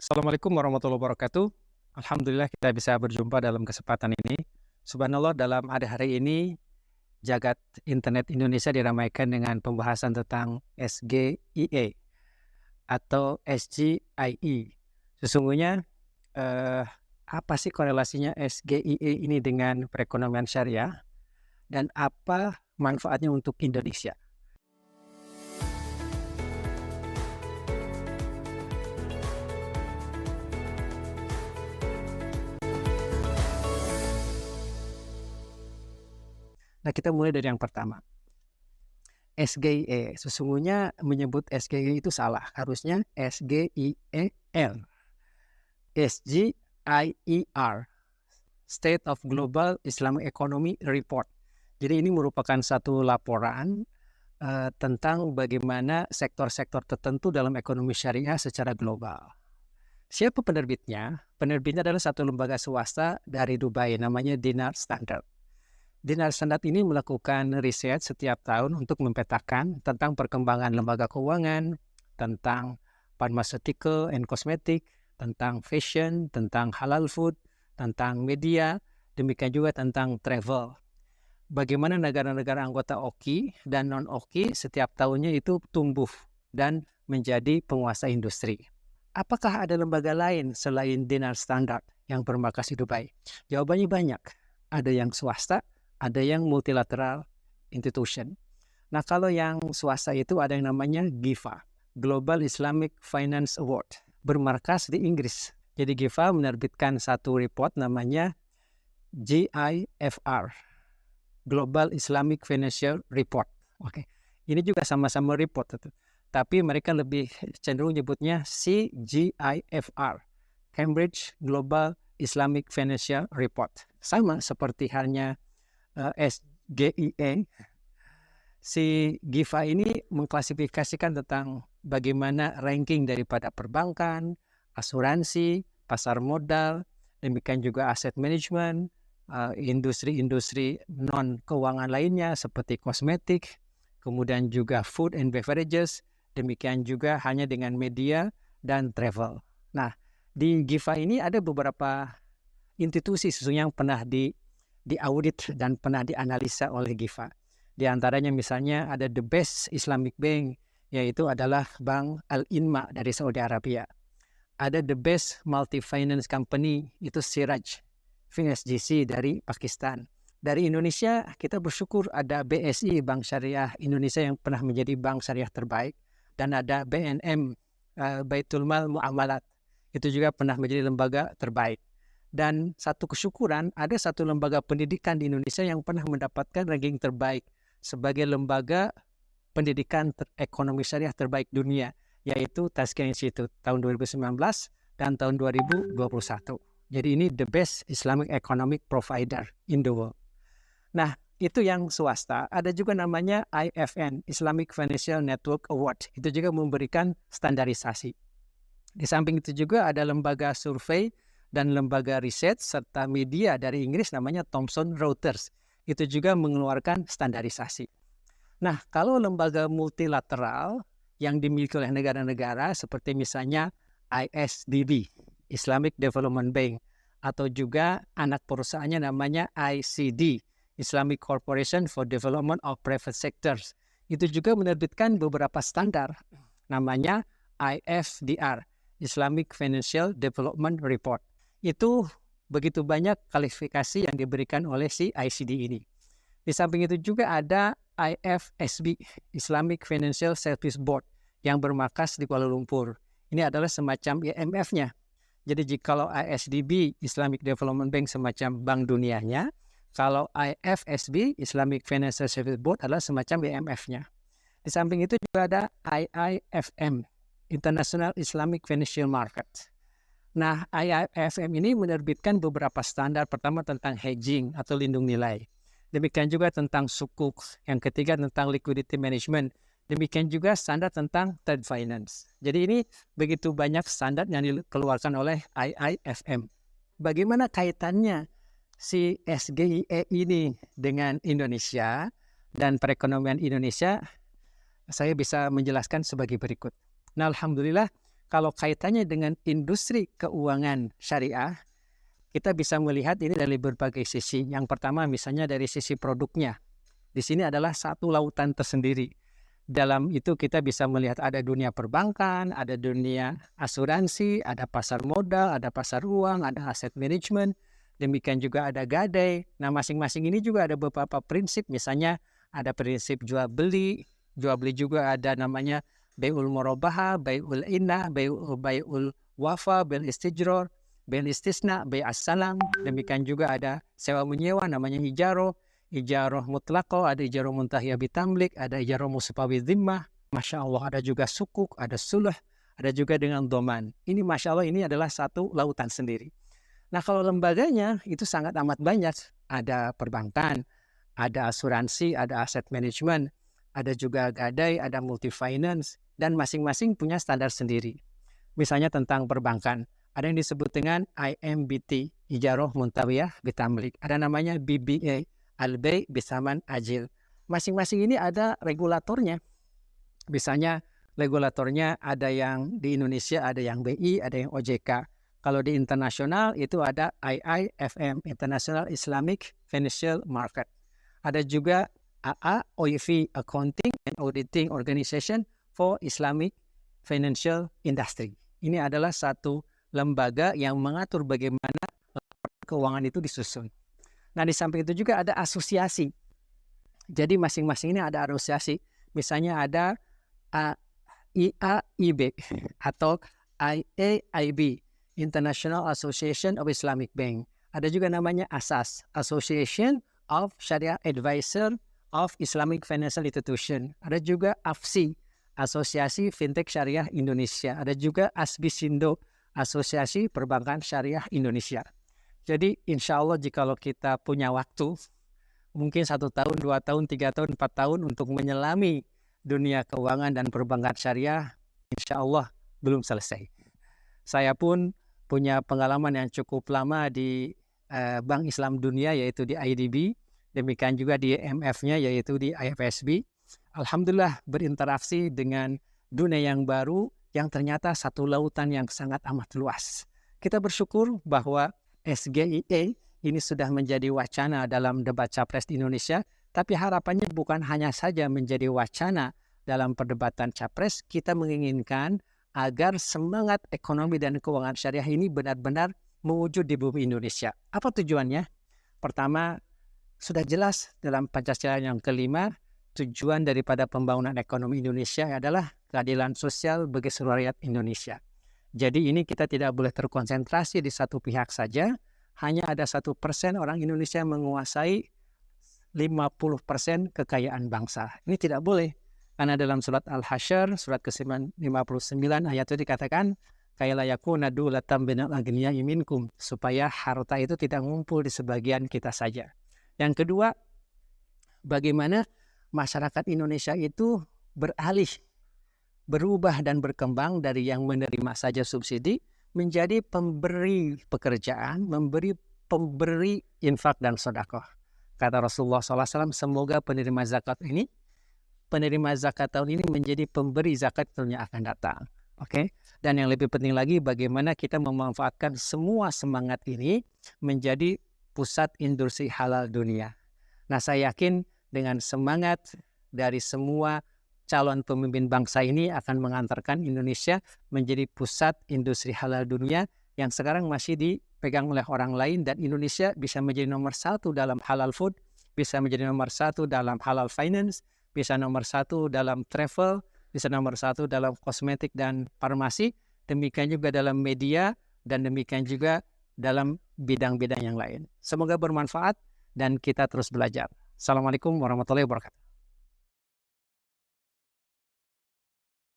Assalamualaikum warahmatullahi wabarakatuh. Alhamdulillah kita bisa berjumpa dalam kesempatan ini. Subhanallah, dalam hari ini jagat internet Indonesia diramaikan dengan pembahasan tentang SGIE atau SGIE. Sesungguhnya eh, apa sih korelasinya SGIE ini dengan perekonomian syariah dan apa manfaatnya untuk Indonesia? Nah, kita mulai dari yang pertama. SGIE, sesungguhnya menyebut SGIE itu salah. Harusnya SGIEL. SGIER, State of Global Islamic Economy Report. Jadi ini merupakan satu laporan tentang bagaimana sektor-sektor tertentu dalam ekonomi syariah secara global. Siapa penerbitnya? Penerbitnya adalah satu lembaga swasta dari Dubai, namanya Dinar Standard. Dinar Standard ini melakukan riset setiap tahun untuk memetakan tentang perkembangan lembaga keuangan, tentang pharmaceutical and cosmetic, tentang fashion, tentang halal food, tentang media, demikian juga tentang travel. Bagaimana negara-negara anggota OKI dan non-OKI setiap tahunnya itu tumbuh dan menjadi penguasa industri. Apakah ada lembaga lain selain Dinar Standard yang bermarkas di Dubai? Jawabannya banyak. Ada yang swasta, ada yang multilateral institution. Nah, kalau yang swasta itu ada yang namanya GIFA, Global Islamic Finance Award, bermarkas di Inggris. Jadi GIFA menerbitkan satu report namanya GIFR, Global Islamic Financial Report. Oke, ini juga sama-sama report, tapi mereka lebih cenderung nyebutnya CGIFR, Cambridge Global Islamic Financial Report. Sama seperti halnya SGIE, si GIFA ini mengklasifikasikan tentang bagaimana ranking daripada perbankan, asuransi, pasar modal, demikian juga aset management, industri-industri non-keuangan lainnya seperti kosmetik, kemudian juga food and beverages, demikian juga hanya dengan media dan travel. Nah, di GIFA ini ada beberapa institusi sesungguhnya yang pernah diaudit dan pernah dianalisa oleh GIFA. Di antaranya misalnya ada the best Islamic Bank, yaitu adalah Bank Al-Inma dari Saudi Arabia. Ada the best multi-finance company, itu Siraj FinSGC dari Pakistan. Dari Indonesia kita bersyukur ada BSI, Bank Syariah Indonesia yang pernah menjadi bank syariah terbaik. Dan ada BNM, Baitul Mal Muamalat, itu juga pernah menjadi lembaga terbaik. Dan satu kesyukuran, ada satu lembaga pendidikan di Indonesia yang pernah mendapatkan ranking terbaik sebagai lembaga pendidikan ekonomi syariah terbaik dunia, yaitu Tazkiyah Institute tahun 2019 dan tahun 2021. Jadi ini the best Islamic economic provider in the world. Nah, itu yang swasta. Ada juga namanya IFN, Islamic Financial Network Award. Itu juga memberikan standarisasi. Di samping itu juga ada lembaga survei dan lembaga riset serta media dari Inggris namanya Thomson Reuters. Itu juga mengeluarkan standarisasi. Nah, kalau lembaga multilateral yang dimiliki oleh negara-negara seperti misalnya ISDB, Islamic Development Bank, atau juga anak perusahaannya namanya ICD, Islamic Corporation for Development of Private Sectors. Itu juga menerbitkan beberapa standar namanya IFDR, Islamic Financial Development Report. Itu begitu banyak kualifikasi yang diberikan oleh si ICD ini. Di samping itu juga ada IFSB, Islamic Financial Service Board, yang bermarkas di Kuala Lumpur. Ini adalah semacam IMF-nya. Jadi jikalau ISDB, Islamic Development Bank, semacam bank dunianya, kalau IFSB, Islamic Financial Service Board, adalah semacam IMF-nya. Di samping itu juga ada IIFM, International Islamic Financial Market. Nah, IIFM ini menerbitkan beberapa standar, pertama tentang hedging atau lindung nilai. Demikian juga tentang sukuk. Yang ketiga tentang liquidity management. Demikian juga standar tentang trade finance. Jadi ini begitu banyak standar yang dikeluarkan oleh IIFM. Bagaimana kaitannya si SGIE ini dengan Indonesia dan perekonomian Indonesia? Saya bisa menjelaskan sebagai berikut. Nah, alhamdulillah kalau kaitannya dengan industri keuangan syariah, kita bisa melihat ini dari berbagai sisi. Yang pertama misalnya dari sisi produknya. Di sini adalah satu lautan tersendiri. Dalam itu kita bisa melihat ada dunia perbankan, ada dunia asuransi, ada pasar modal, ada pasar uang, ada aset management, demikian juga ada gadai. Nah, masing-masing ini juga ada beberapa prinsip, misalnya ada prinsip jual beli juga ada namanya bai'ul murabaha, bai'ul inah, bai'ul wafa, bai'ul istijror, bai'ul istisna, bai'as salam. Demikian juga ada sewa menyewa namanya ijaroh mutlaqo, ada ijaroh muntahiyah bitamlik, ada ijaroh musfawi dhimmah. Masya Allah, ada juga sukuk, ada suluh, ada juga dengan doman. Ini Masya Allah, ini adalah satu lautan sendiri. Nah, kalau lembaganya itu sangat amat banyak. Ada perbankan, ada asuransi, ada aset management, ada juga gadai, ada multi finance, dan masing-masing punya standar sendiri. Misalnya tentang perbankan, ada yang disebut dengan IMBT, ijaroh muntahiyah bitamlik. Ada namanya BBA, Al-Bay' Bisaman Ajil. Masing-masing ini ada regulatornya. Misalnya regulatornya ada yang di Indonesia, ada yang BI, ada yang OJK. Kalau di internasional itu ada IIFM, International Islamic Financial Market. Ada juga AA, OIV, Accounting and Auditing Organization for Islamic Financial Industry. Ini adalah satu lembaga yang mengatur bagaimana keuangan itu disusun. Nah, di samping itu juga ada asosiasi. Jadi masing-masing ini ada asosiasi. Misalnya ada IAIB atau IAIB, International Association of Islamic Bank. Ada juga namanya ASAS, Association of Sharia Advisor of Islamic Financial Institution. Ada juga AFSI, Asosiasi Fintech Syariah Indonesia. Ada juga ASBISINDO, Asosiasi Perbankan Syariah Indonesia. Jadi insya Allah jikalau kita punya waktu, mungkin 1 tahun, 2 tahun, 3 tahun, 4 tahun untuk menyelami dunia keuangan dan perbankan syariah, insya Allah belum selesai. Saya pun punya pengalaman yang cukup lama di Bank Islam Dunia, yaitu di IDB, demikian juga di IMF-nya, yaitu di IFSB. Alhamdulillah berinteraksi dengan dunia yang baru yang ternyata satu lautan yang sangat amat luas. Kita bersyukur bahwa SGIE ini sudah menjadi wacana dalam debat capres di Indonesia, tapi harapannya bukan hanya saja menjadi wacana dalam perdebatan capres, kita menginginkan agar semangat ekonomi dan keuangan syariah ini benar-benar mewujud di bumi Indonesia. Apa tujuannya? Pertama, sudah jelas dalam Pancasila yang kelima, tujuan daripada pembangunan ekonomi Indonesia adalah keadilan sosial bagi seluruh rakyat Indonesia. Jadi ini kita tidak boleh terkonsentrasi di satu pihak saja, hanya ada 1% orang Indonesia menguasai 50% kekayaan bangsa. Ini tidak boleh, karena dalam surat Al-Hasyr, surat ke-59 ayat itu dikatakan, kaila yakuna dulatan bainal aghniyai minkum, supaya harta itu tidak ngumpul di sebagian kita saja. Yang kedua, bagaimana masyarakat Indonesia itu berubah dan berkembang dari yang menerima saja subsidi menjadi pemberi pekerjaan, pemberi infak dan sedekah. Kata Rasulullah SAW, semoga penerima zakat tahun ini menjadi pemberi zakat tahun yang akan datang. Oke. Dan yang lebih penting lagi, bagaimana kita memanfaatkan semua semangat ini menjadi pusat industri halal dunia. Nah, saya yakin dengan semangat dari semua calon pemimpin bangsa ini akan mengantarkan Indonesia menjadi pusat industri halal dunia yang sekarang masih dipegang oleh orang lain, dan Indonesia bisa menjadi nomor 1 dalam halal food, bisa menjadi nomor 1 dalam halal finance, bisa nomor 1 dalam travel, bisa nomor 1 dalam kosmetik dan farmasi, demikian juga dalam media, dan demikian juga dalam bidang-bidang yang lain. Semoga bermanfaat dan kita terus belajar. Assalamualaikum warahmatullahi wabarakatuh.